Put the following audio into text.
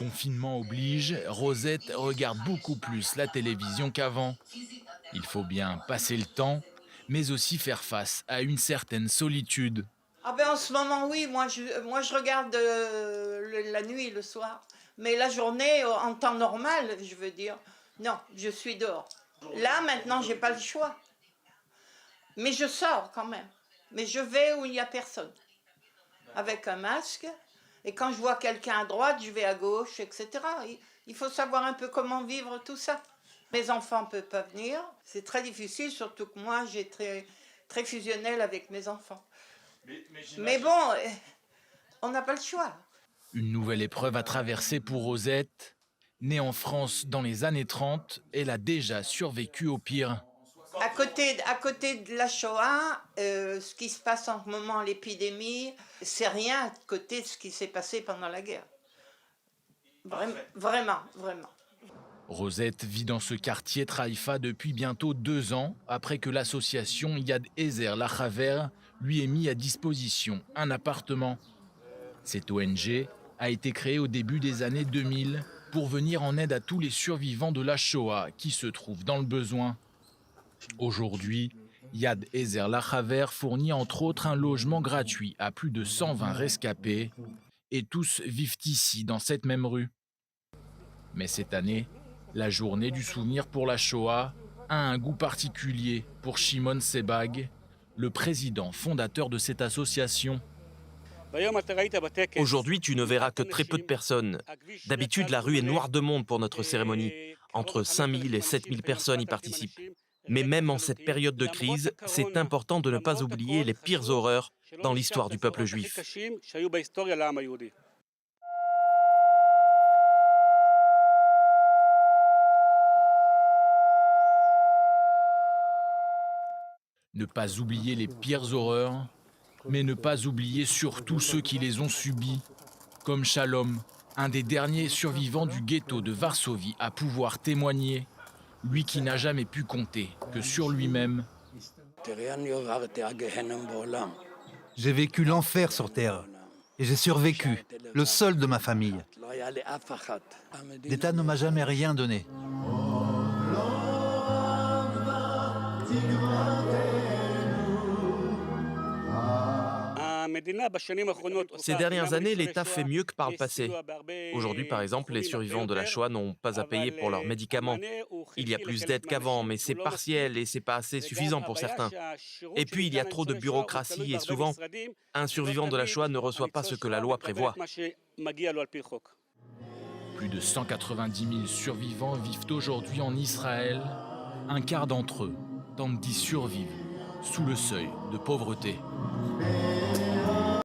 Confinement oblige, Rosette regarde beaucoup plus la télévision qu'avant. Il faut bien passer le temps, mais aussi faire face à une certaine solitude. Ah ben en ce moment oui, moi je regarde la nuit, le soir. Mais la journée, en temps normal, je veux dire, non, je suis dehors. Là maintenant, j'ai pas le choix. Mais je sors quand même. Mais je vais où il n'y a personne. Avec un masque. Et quand je vois quelqu'un à droite, je vais à gauche, etc. Il faut savoir un peu comment vivre tout ça. Mes enfants ne peuvent pas venir. C'est très difficile, surtout que moi, j'ai très fusionnel avec mes enfants. Mais bon, on n'a pas le choix. Une nouvelle épreuve à traverser pour Rosette. Née en France dans les années 30, elle a déjà survécu au pire. À côté de la Shoah, ce qui se passe en ce moment, l'épidémie, c'est rien à côté de ce qui s'est passé pendant la guerre. Vraiment. Rosette vit dans ce quartier Traïfa depuis bientôt 2 ans, après que l'association Yad Ezer Lachaver lui ait mis à disposition un appartement. Cette ONG a été créée au début des années 2000 pour venir en aide à tous les survivants de la Shoah qui se trouvent dans le besoin. Aujourd'hui, Yad Ezer Lachaver fournit entre autres un logement gratuit à plus de 120 rescapés et tous vivent ici dans cette même rue. Mais cette année, la journée du souvenir pour la Shoah a un goût particulier pour Shimon Sebag, le président fondateur de cette association. Aujourd'hui, tu ne verras que très peu de personnes. D'habitude, la rue est noire de monde pour notre cérémonie. Entre 5000 et 7000 personnes y participent. Mais même en cette période de crise, c'est important de ne pas oublier les pires horreurs dans l'histoire du peuple juif. Ne pas oublier les pires horreurs, mais ne pas oublier surtout ceux qui les ont subies, comme Shalom, un des derniers survivants du ghetto de Varsovie à pouvoir témoigner, lui qui n'a jamais pu compter que sur lui-même. J'ai vécu l'enfer sur Terre et j'ai survécu, le seul de ma famille. L'État ne m'a jamais rien donné. Ces dernières années, l'État fait mieux que par le passé. Aujourd'hui, par exemple, les survivants de la Shoah n'ont pas à payer pour leurs médicaments. Il y a plus d'aide qu'avant, mais c'est partiel et c'est pas assez suffisant pour certains. Et puis, il y a trop de bureaucratie et souvent, un survivant de la Shoah ne reçoit pas ce que la loi prévoit. Plus de 190 000 survivants vivent aujourd'hui en Israël. Un quart d'entre eux tentent d'y survivre sous le seuil de pauvreté.